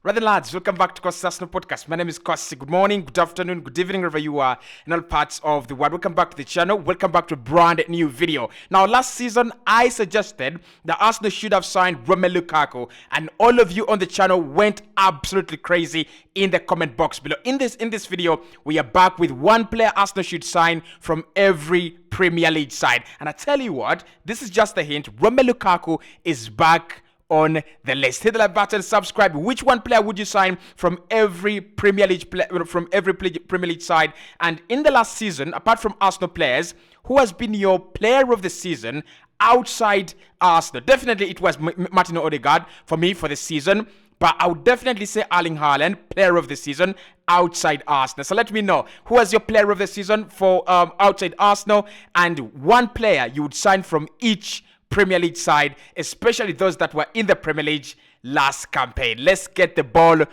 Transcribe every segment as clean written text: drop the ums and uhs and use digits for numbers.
Rather lads, welcome back to Cossy Arsenal Podcast. My name is Cossy. Good morning, good afternoon, good evening, wherever you are in all parts of the world. Welcome back to the channel. Welcome back to a brand new video. Now, last season, I suggested that Arsenal should have signed Romelu Lukaku, and all of you on the channel went absolutely crazy in the comment box below. In this video, we are back with one player Arsenal should sign from every Premier League side. And I tell you what, this is just a hint. Romelu Lukaku is back on the list. Hit the like button, subscribe. Which one player would you sign from every Premier League Premier League side? And in the last season, apart from Arsenal players, who has been your player of the season outside Arsenal? Definitely it was Martin Odegaard for me for the season, but I would definitely say Erling Haaland, player of the season outside Arsenal. So let me know who was your player of the season for outside Arsenal, and one player you would sign from each Premier League side, especially those that were in the Premier League last campaign. Let's get the ball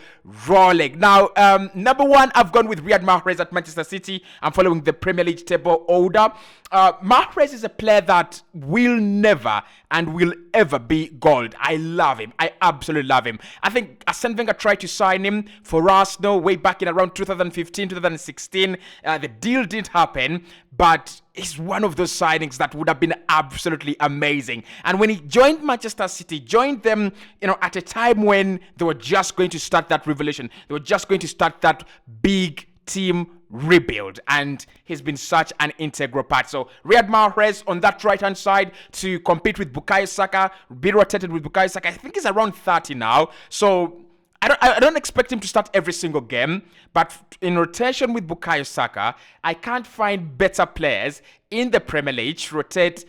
rolling. Now, number one, I've gone with Riyad Mahrez at Manchester City. I'm following the Premier League table order. Mahrez is a player that will never and will ever be gold. I love him. I absolutely love him. I think Arsene Wenger tried to sign him for Arsenal way back in around 2015, 2016. The deal didn't happen, but he's one of those signings that would have been absolutely amazing. And when he joined Manchester City, joined them, at a time when they were just going to start that revolution. They were just going to start that big team rebuild, and he's been such an integral part. So Riyad Mahrez on that right hand side to compete with Bukayo Saka, be rotated with Bukayo Saka. I think he's around 30 now, so I don't expect him to start every single game, but in rotation with Bukayo Saka, I can't find better players in the Premier League to rotate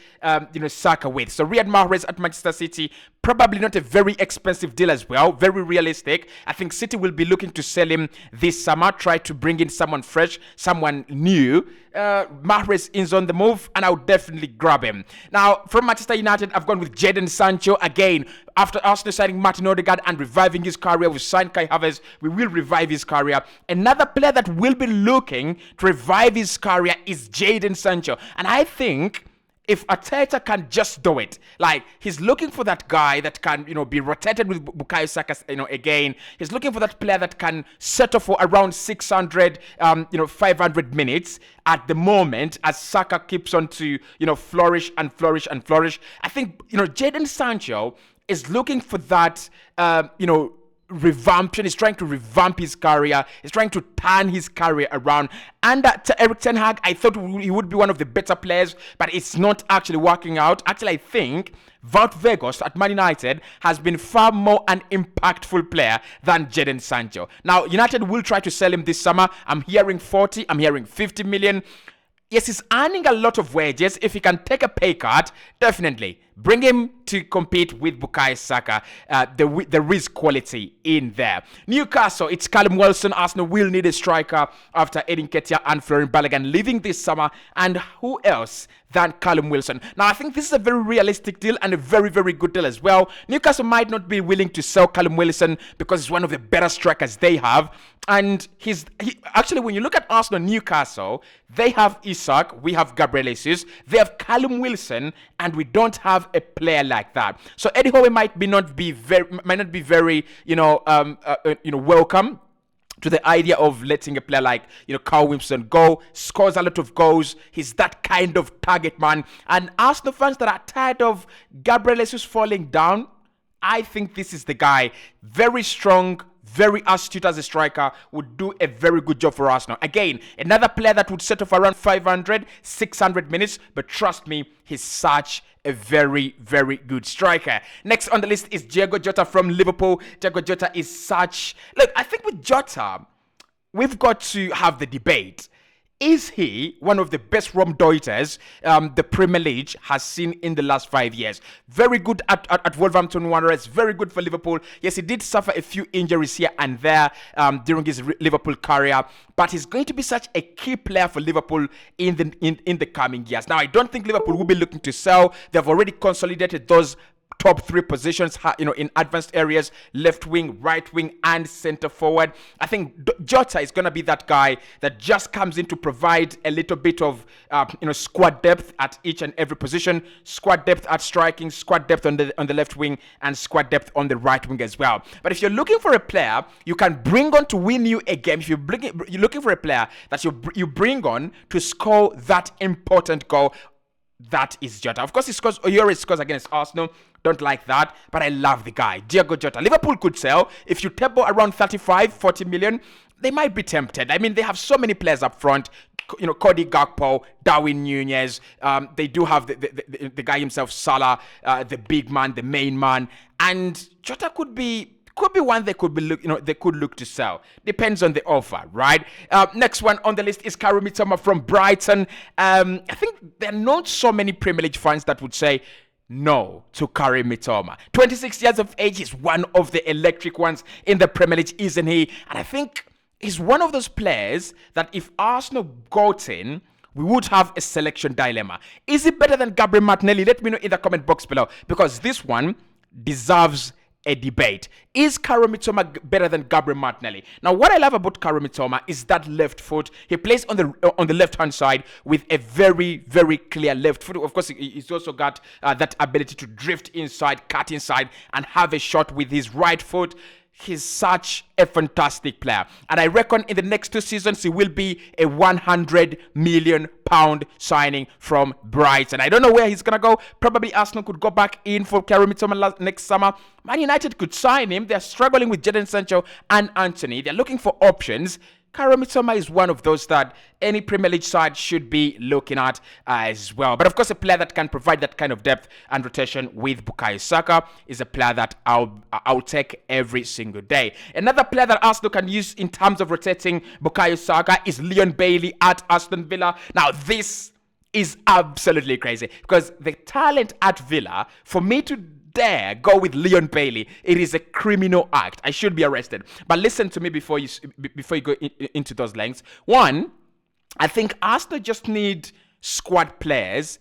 Saka with. So Riyad Mahrez at Manchester City, probably not a very expensive deal as well, very realistic. I think City will be looking to sell him this summer, try to bring in someone fresh, someone new. Mahrez is on the move, and I would definitely grab him. Now, from Manchester United, I've gone with Jadon Sancho. Again, after Arsenal signing Martin Odegaard and reviving his career, we signed Kai Havertz, we will revive his career. Another player that will be looking to revive his career is Jadon Sancho. And I think if Arteta can just do it, like he's looking for that guy that can, be rotated with Bukayo Saka, again. He's looking for that player that can settle for around 600, 500 minutes at the moment as Saka keeps on to, flourish and flourish and flourish. I think, Jadon Sancho is looking for that, revampation. He's trying to revamp his career. He's trying to turn his career around. And to Erik ten Hag, I thought he would be one of the better players, but it's not actually working out. Actually, I think Wout Weghorst at Man United has been far more an impactful player than Jadon Sancho. Now, United will try to sell him this summer. I'm hearing 40, I'm hearing 50 million. Yes, he's earning a lot of wages. If he can take a pay cut, definitely bring him to compete with Bukayo Saka. There is quality in there. Newcastle, it's Callum Wilson. Arsenal will need a striker after Edin Ketia and Florian Balogun leaving this summer. And who else than Callum Wilson? Now, I think this is a very realistic deal and a very, very good deal as well. Newcastle might not be willing to sell Callum Wilson because he's one of the better strikers they have. And actually, when you look at Arsenal and Newcastle, they have Isak, we have Gabriel Jesus, they have Callum Wilson, and we don't have a player like that. So Eddie Howe might not be very welcome to the idea of letting a player like Carl Wilson go. Scores a lot of goals. He's that kind of target man. And Arsenal fans that are tired of Gabriel Jesus falling down, I think this is the guy. Very strong, very astute as a striker, would do a very good job for Arsenal. Again, another player that would settle for around 500, 600 minutes, but trust me, he's such a very, very good striker. Next on the list is Diogo Jota from Liverpool. Diogo Jota is such... Look, I think with Jota, we've got to have the debate. Is he one of the best WardOdoi the Premier League has seen in the last 5 years? Very good at Wolverhampton Wanderers, very good for Liverpool. Yes, he did suffer a few injuries here and there during his Liverpool career, but he's going to be such a key player for Liverpool in the coming years. Now, I don't think Liverpool will be looking to sell. They've already consolidated those top 3 positions, in advanced areas, left wing, right wing, and center forward. I think Jota is going to be that guy that just comes in to provide a little bit of, squad depth at each and every position, squad depth at striking, squad depth on the left wing, and squad depth on the right wing as well. But if you're looking for a player you can bring on to win you a game, if you're looking for a player that you bring on to score that important goal, that is Jota. Of course, he already scores against Arsenal. Don't like that, but I love the guy, Diego Jota. Liverpool could sell. If you table around 35-40 million, they might be tempted. I mean, they have so many players up front. Cody Gakpo, Darwin Nunez. They do have the guy himself, Salah, the big man, the main man, and Jota could be one they could look to sell. Depends on the offer, right? Next one on the list is Karim Mitoma from Brighton. I think there are not so many Premier League fans that would say no to Karim Mitoma. 26 years of age, he's one of the electric ones in the Premier League, isn't he? And I think he's one of those players that if Arsenal got in, we would have a selection dilemma. Is he better than Gabriel Martinelli? Let me know in the comment box below, because this one deserves a debate. Is Karim Mitoma better than Gabriel Martinelli? Now, what I love about Karim Mitoma is that left foot. He plays on the left-hand side with a very, very clear left foot. Of course, he's also got that ability to drift inside, cut inside, and have a shot with his right foot. He's such a fantastic player. And I reckon in the next 2 seasons, he will be a £100 million signing from Brighton. I don't know where he's going to go. Probably Arsenal could go back in for Karim Mitoma next summer. Man United could sign him. They're struggling with Jadon Sancho and Anthony. They're looking for options. Karim Mitoma is one of those that any Premier League side should be looking at as well. But of course, a player that can provide that kind of depth and rotation with Bukayo Saka is a player that I'll take every single day. Another player that Arsenal can use in terms of rotating Bukayo Saka is Leon Bailey at Aston Villa. Now, this is absolutely crazy because the talent at Villa, for me to dare go with Leon Bailey, it is a criminal act. I should be arrested. But listen to me before you go into those lengths. One, I think Arsenal just need squad players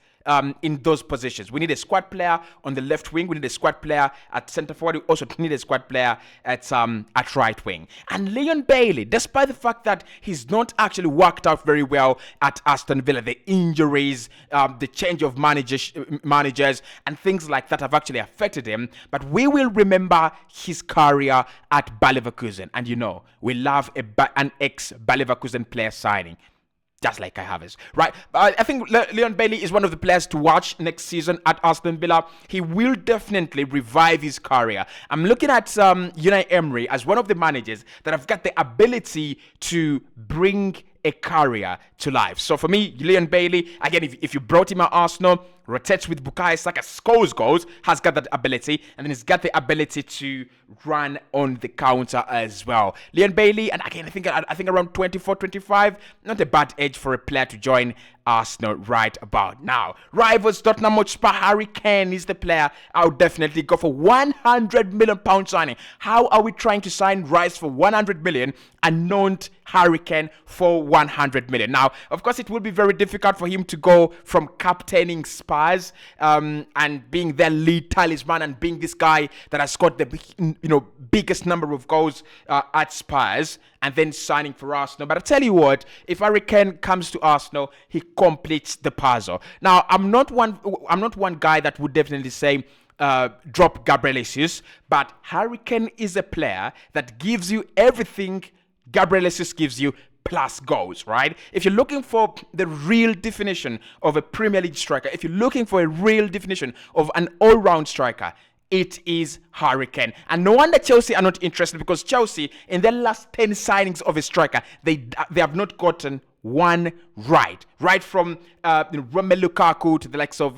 in those positions. We need a squad player on the left wing. We need a squad player at centre forward. We also need a squad player at right wing. And Leon Bailey, despite the fact that he's not actually worked out very well at Aston Villa, the injuries, the change of managers, and things like that have actually affected him. But we will remember his career at Bayer Leverkusen, and we love an ex-Bayer Leverkusen player signing. Just like I have it, right? I think Leon Bailey is one of the players to watch next season at Aston Villa. He will definitely revive his career. I'm looking at Unai Emery as one of the managers that have got the ability to bring a career to life. So for me, Leon Bailey, again, if you brought him at Arsenal, rotates with Bukayo Saka, scores goals, has got that ability, and then he's got the ability to run on the counter as well. Leon Bailey, and again, I think around 24, 25, not a bad age for a player to join Arsenal right about now. Rivals Tottenham Hotspur, Harry Kane is the player I would definitely go for. £100 million signing. How are we trying to sign Rice for 100 million and not Harry Kane for 100 million? Now, of course, it will be very difficult for him to go from captaining Spurs and being their lead talisman and being this guy that has scored the biggest number of goals at Spurs, and then signing for Arsenal. But I tell you what, if Harry Kane comes to Arsenal, he completes the puzzle. Now, I'm not one guy that would definitely say drop Gabriel Jesus, but Harry Kane is a player that gives you everything Gabriel Jesus gives you, plus goals, right? If you're looking for the real definition of a Premier League striker, if you're looking for a real definition of an all-round striker, it is Harry Kane. And no wonder Chelsea are not interested, because Chelsea, in their last 10 signings of a striker, they have not gotten one right from Romelu Lukaku to the likes of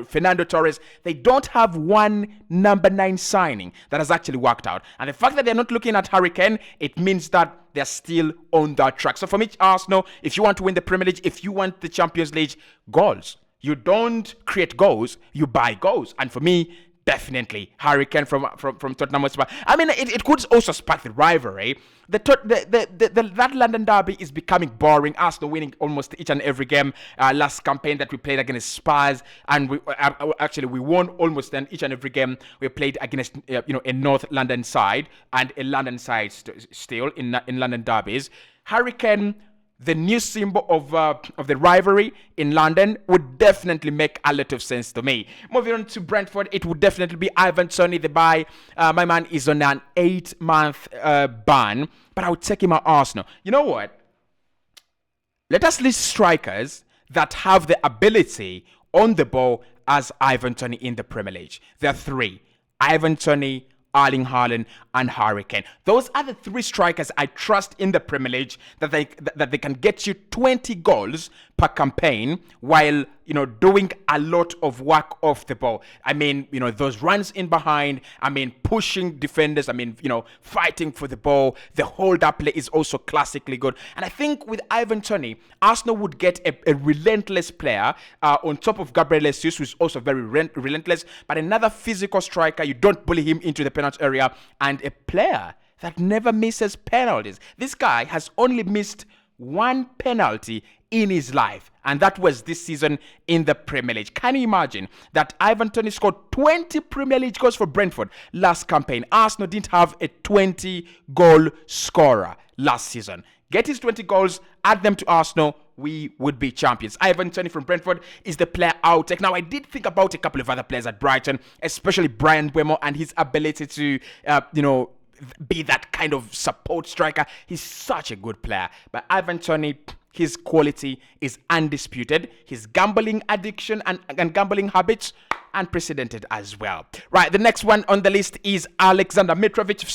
Fernando Torres. They don't have one number 9 signing that has actually worked out. And the fact that they're not looking at Harry Kane, it means that they're still on that track. So for me, Arsenal, if you want to win the Premier League, if you want the Champions League, goals. You don't create goals, you buy goals. And for me, Definitely, Harry Kane from Tottenham Hotspur. I mean, it could also spark the rivalry. That London derby is becoming boring. Arsenal winning almost each and every game. Last campaign that we played against Spurs, and we won almost each and every game we played against a North London side and a London side still in London derbies. Harry Kane, the new symbol of the rivalry in London, would definitely make a lot of sense to me. Moving on to Brentford, it would definitely be Ivan Toney, the buy. My man is on an 8-month ban, but I would take him at Arsenal. You know what? Let us list strikers that have the ability on the ball as Ivan Toney in the Premier League. There are 3. Ivan Toney, Erling Haaland, and Harry Kane. Those are the 3 strikers I trust in the Premier League that they can get you 20 goals per campaign while doing a lot of work off the ball. I mean, those runs in behind. I mean, pushing defenders. I mean, fighting for the ball. The hold-up play is also classically good. And I think with Ivan Toney, Arsenal would get a relentless player on top of Gabriel Jesus, who's also very relentless, but another physical striker. You don't bully him into the penalty area, and a player that never misses penalties. This guy has only missed 1 penalty in his life, and that was this season in the Premier League. Can you imagine that Ivan Toney scored 20 Premier League goals for Brentford last campaign? Arsenal didn't have a 20-goal scorer last season. Get his 20 goals, add them to Arsenal, we would be champions. Ivan Toney from Brentford is the player I'll take. Now, I did think about a couple of other players at Brighton, especially Bryan Mbeumo and his ability to, be that kind of support striker. He's such a good player. But Ivan Toney, his quality is undisputed. His gambling addiction and gambling habits, unprecedented as well. Right, the next one on the list is Alexander Mitrovic.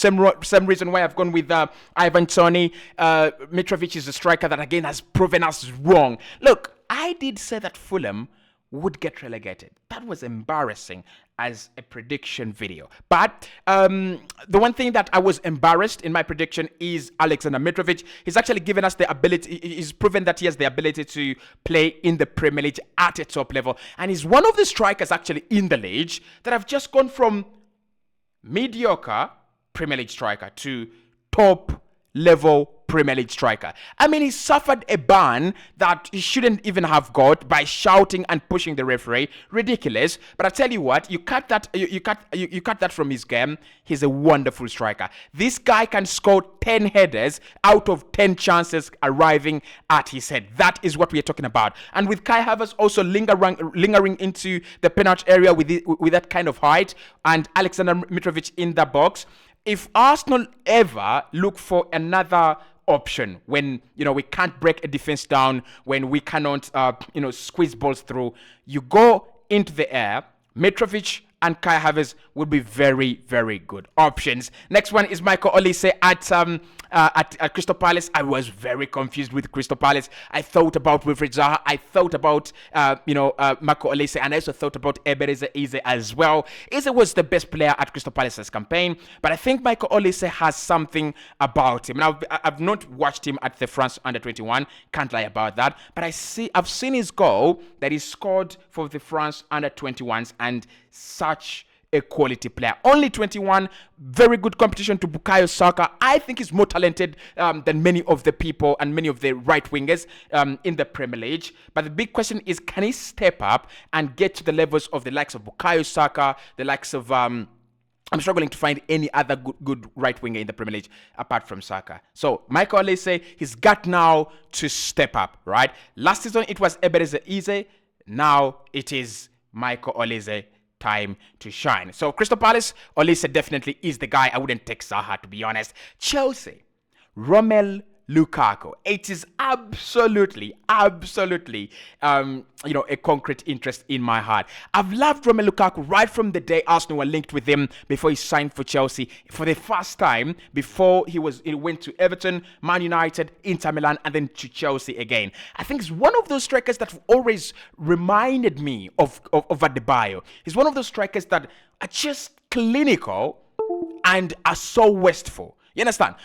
Same reason why I've gone with Ivan Toney. Mitrovic is a striker that again has proven us wrong. Look, I did say that Fulham would get relegated. That was embarrassing as a prediction video. But the one thing that I was embarrassed in my prediction is Alexander Mitrovic. He's actually given us the ability, he's proven that he has the ability to play in the Premier League at a top level. And he's one of the strikers actually in the league that have just gone from mediocre Premier League striker to top level Premier League striker. I mean, he suffered a ban that he shouldn't even have got by shouting and pushing the referee. Ridiculous. But I tell you what, you cut that from his game. He's a wonderful striker. This guy can score 10 headers out of 10 chances arriving at his head. That is what we are talking about. And with Kai Havertz also lingering into the penalty area with that kind of height, and Alexander Mitrovic in the box, if Arsenal ever look for another option when we can't break a defense down, when we cannot squeeze balls through, you go into the air, Mitrovic and Kai Havertz would be very, very good options. Next one is Michael Olise at Crystal Palace. I was very confused with Crystal Palace. I thought about Wilfred Zaha. I thought about Michael Olise, and I also thought about Eberezer Eze as well. Eze was the best player at Crystal Palace's campaign, but I think Michael Olise has something about him. Now, I've not watched him at the France Under-21. Can't lie about that. But I've seen his goal that he scored for the France Under-21s, and such a quality player. Only 21, very good competition to Bukayo Saka. I think he's more talented than many of the people and many of the right wingers in the Premier League. But the big question is, can he step up and get to the levels of the likes of Bukayo Saka, the likes of I'm struggling to find any other good right winger in the Premier League apart from Saka. So Michael Olise, he's got now to step up, right? Last season it was Eberezer Eze. Now it is Michael Olise. Time to shine. So Crystal Palace, Olise definitely is the guy. I wouldn't take Zaha, to be honest. Chelsea, Romelu Lukaku. It is absolutely, a concrete interest in my heart. I've loved Romelu Lukaku right from the day Arsenal were linked with him before he signed for Chelsea for the first time. Before he went to Everton, Man United, Inter Milan, and then to Chelsea again. I think he's one of those strikers that always reminded me of Adebayo. He's one of those strikers that are just clinical and are so wasteful. You understand?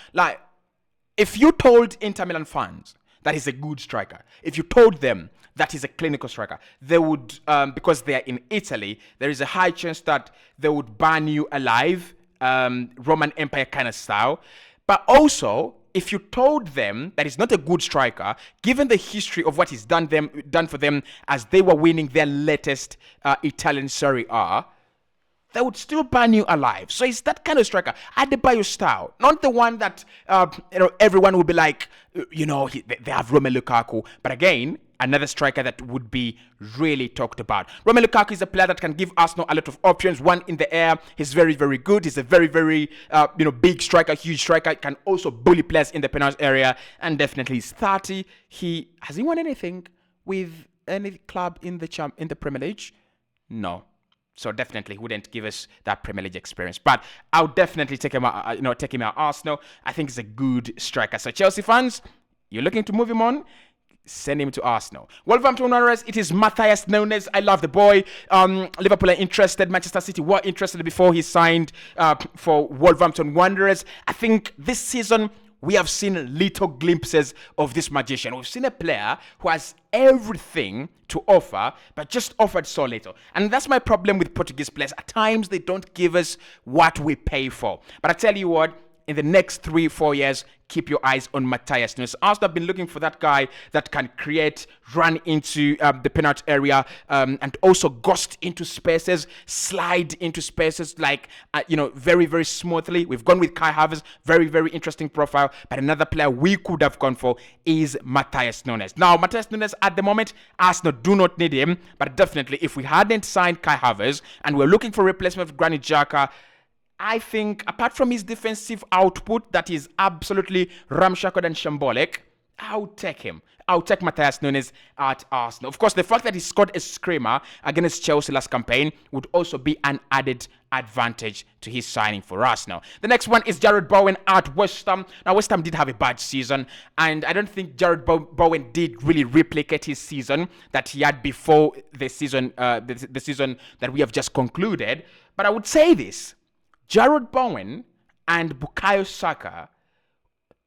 If you told Inter Milan fans that he's a good striker, if you told them that is a clinical striker, they would, because they are in Italy, there is a high chance that they would burn you alive, Roman Empire kind of style. But also, if you told them that he's not a good striker, given the history of what he's done for them as they were winning their latest Italian Serie A, they would still burn you alive. So it's that kind of striker, Adebayo style, not the one that everyone will be like, they have Romelu Lukaku. But again, another striker that would be really talked about. Romelu Lukaku is a player that can give Arsenal a lot of options. One in the air, he's very, very good. He's a very, very big striker, huge striker. Can also bully players in the penalty area, and definitely he's 30. Has he won anything with any club in the Premier League? No. So definitely wouldn't give us that Premier League experience. But I'll definitely take him out, take him out Arsenal. I think he's a good striker. So Chelsea fans, you're looking to move him on, send him to Arsenal. Wolverhampton Wanderers, it is Matthias Nunes. I love the boy. Liverpool are interested. Manchester City were interested before he signed for Wolverhampton Wanderers. I think this season we have seen little glimpses of this magician. We've seen a player who has everything to offer, but just offered so little. And that's my problem with Portuguese players. At times, they don't give us what we pay for. But I tell you what, in the next 3-4 years, keep your eyes on Matthias Nunes. Arsenal have been looking for that guy that can create, run into the penalty area, and also ghost into spaces, slide into spaces very, very smoothly. We've gone with Kai Havertz, very, very interesting profile. But another player we could have gone for is Matthias Nunes. Now, Matthias Nunes, at the moment, Arsenal do not need him. But definitely, if we hadn't signed Kai Havertz and we're looking for replacement for Granit Xhaka, I think, apart from his defensive output that is absolutely ramshackle and shambolic, I'll take him. I'll take Matthias Nunes at Arsenal. Of course, the fact that he scored a screamer against Chelsea last campaign would also be an added advantage to his signing for Arsenal. The next one is Jarrod Bowen at West Ham. Now, West Ham did have a bad season, and I don't think Jarrod Bowen did really replicate his season that he had before the season, the season that we have just concluded. But I would say this. Jarrod Bowen and Bukayo Saka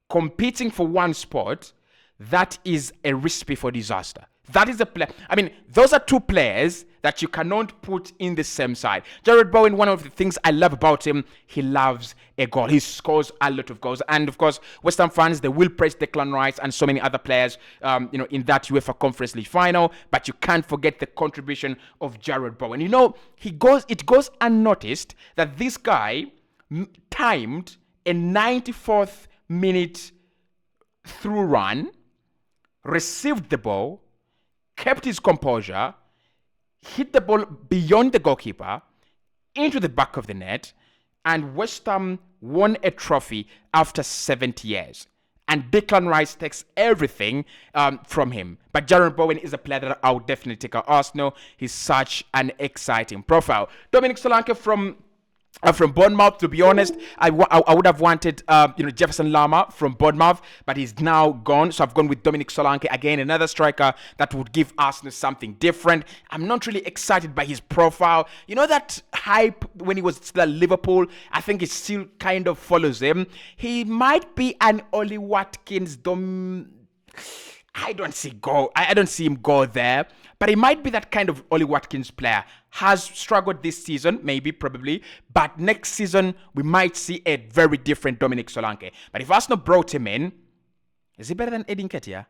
competing for one spot, that is a recipe for disaster. That is a player. I mean, those are two players that you cannot put in the same side. Jarrod Bowen, one of the things I love about him, he loves a goal. He scores a lot of goals. And of course, West Ham fans, they will praise Declan Rice and so many other players, in that UEFA Conference League final. But you can't forget the contribution of Jarrod Bowen. It goes unnoticed that this guy timed a 94th minute through run, received the ball, kept his composure, hit the ball beyond the goalkeeper, into the back of the net, and West Ham won a trophy after 70 years. And Declan Rice takes everything from him. But Jarrod Bowen is a player that I would definitely take at Arsenal. He's such an exciting profile. Dominic Solanke from Bournemouth, to be honest, I would have wanted Jefferson Lerma from Bournemouth, but he's now gone. So I've gone with Dominic Solanke, again, another striker that would give Arsenal something different. I'm not really excited by his profile. You know that hype when he was still at Liverpool? I think it still kind of follows him. He might be an Oli Watkins I don't see him go there, but he might be that kind of Oli Watkins player. Has struggled this season, maybe, probably, but next season we might see a very different Dominic Solanke. But if Arsenal brought him in, is he better than Eddie Nketiah?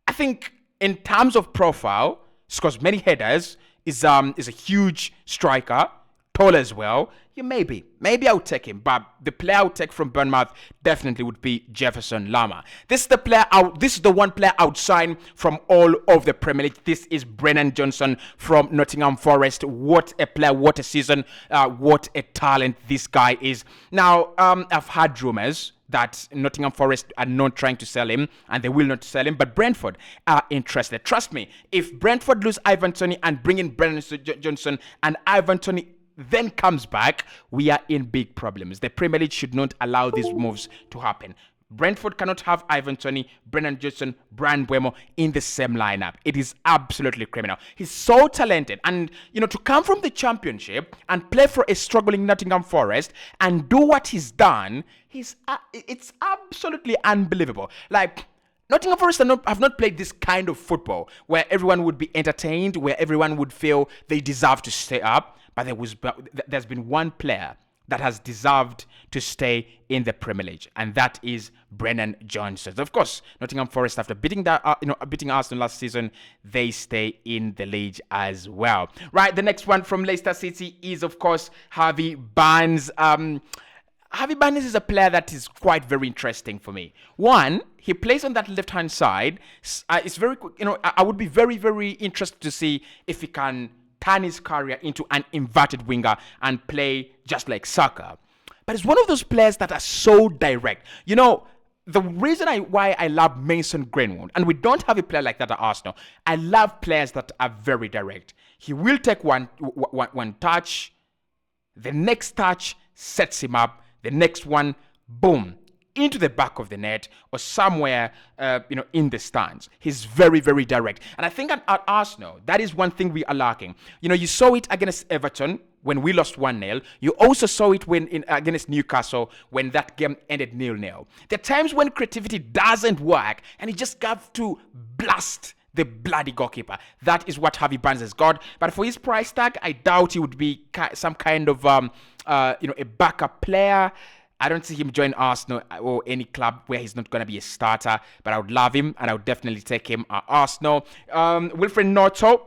I think in terms of profile, scores many headers, is a huge striker, tall as well. Maybe I'll take him, but the player I'll take from Bournemouth definitely would be Jefferson Lerma. This is the one player I would sign from all of the Premier League. This is Brennan Johnson from Nottingham Forest. What a player, what a season, what a talent this guy is. Now, I've heard rumors that Nottingham Forest are not trying to sell him, and they will not sell him, but Brentford are interested. Trust me, if Brentford lose Ivan Toney and bring in Brennan Johnson, and Ivan Toney then comes back, we are in big problems. The Premier League should not allow these moves to happen. Brentford cannot have Ivan Toney, Brennan Johnson, Brian Buemo in the same lineup. It is absolutely criminal. He's so talented. And, to come from the Championship and play for a struggling Nottingham Forest and do what he's done, it's absolutely unbelievable. Like, Nottingham Forest have not played this kind of football where everyone would be entertained, where everyone would feel they deserve to stay up. But there's been one player that has deserved to stay in the Premier League, and that is Brennan Johnson. Of course, Nottingham Forest, after beating Arsenal last season, they stay in the league as well. Right, the next one from Leicester City is, of course, Harvey Barnes. Harvey Barnes is a player that is quite very interesting for me. One, he plays on that left-hand side. It's very, I would be very, very interested to see if he can turn his career into an inverted winger and play just like Saka. But it's one of those players that are so direct. The reason why I love Mason Greenwood, and we don't have a player like that at Arsenal, I love players that are very direct. He will take one touch, the next touch sets him up, the next one, boom, into the back of the net or somewhere, in the stands. He's very, very direct. And I think at Arsenal, that is one thing we are lacking. You saw it against Everton when we lost 1-0. You also saw it against Newcastle when that game ended 0-0. There are times when creativity doesn't work and you just have to blast the bloody goalkeeper. That is what Harvey Barnes has got. But for his price tag, I doubt he would be some kind of a backup player. I don't see him join Arsenal or any club where he's not going to be a starter, but I would love him and I would definitely take him at Arsenal. Wilfred Ndidi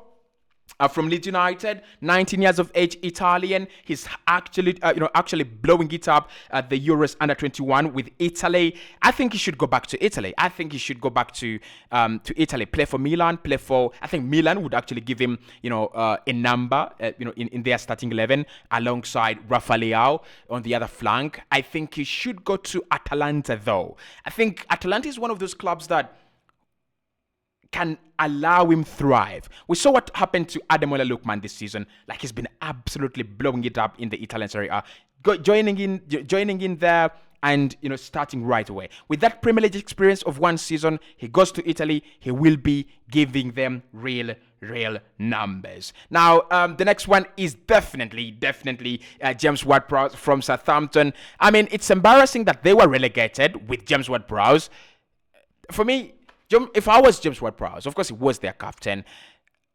from Leeds United, 19 years of age, Italian. He's actually blowing it up at the Euros under-21 with Italy. I think he should go back to Italy. I think he should go back to Italy, play for Milan, I think Milan would actually give him, a number, in their starting 11 alongside Rafael on the other flank. I think he should go to Atalanta though. I think Atalanta is one of those clubs that can allow him thrive. We saw what happened to Ademola Lookman this season. Like, he's been absolutely blowing it up in the Italian Serie A, joining in there and starting right away. With that Premier League experience of one season, he goes to Italy. He will be giving them real numbers. Now, the next one is definitely James Ward-Prowse from Southampton. I mean, it's embarrassing that they were relegated with James Ward-Prowse. For me, if I was James Ward-Prowse, of course he was their captain,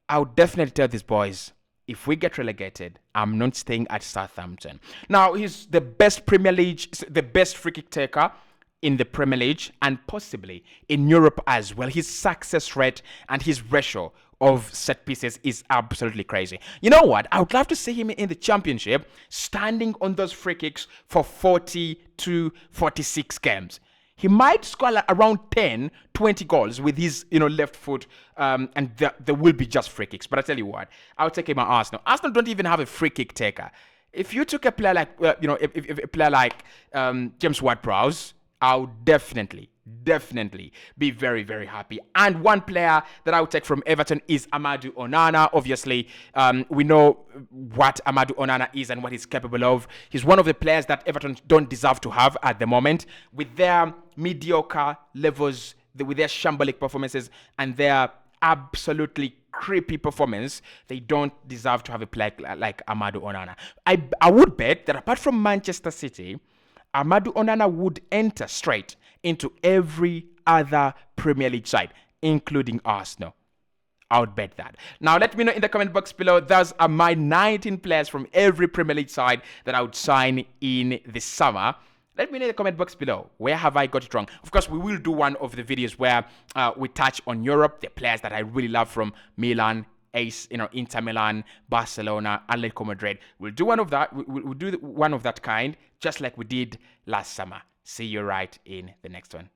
I would definitely tell these boys, if we get relegated, I'm not staying at Southampton. Now, he's the best the best free kick taker in the Premier League and possibly in Europe as well. His success rate and his ratio of set pieces is absolutely crazy. You know what? I would love to see him in the Championship standing on those free kicks for 40 to 46 games. He might score around 10, 20 goals with his, left foot, and there will be just free kicks. But I tell you what, I'll take him at Arsenal. Arsenal don't even have a free kick taker. If you took a player like, if a player like James Ward-Prowse, I'll definitely be very, very happy. And one player that I would take from Everton is Amado Onana. Obviously, we know what Amado Onana is and what he's capable of. He's one of the players that Everton don't deserve to have at the moment. With their mediocre levels, with their shambolic performances, and their absolutely creepy performance, they don't deserve to have a player like Amado Onana. I would bet that apart from Manchester City, Amado Onana would enter straight into every other Premier League side, including Arsenal. I would bet that. Now, let me know in the comment box below. Those are my 19 players from every Premier League side that I would sign in this summer. Let me know in the comment box below. Where have I got it wrong? Of course, we will do one of the videos where we touch on Europe, the players that I really love from Milan, Inter Milan, Barcelona, Atletico Madrid. We'll do one of that. We'll do one of that kind, just like we did last summer. See you right in the next one.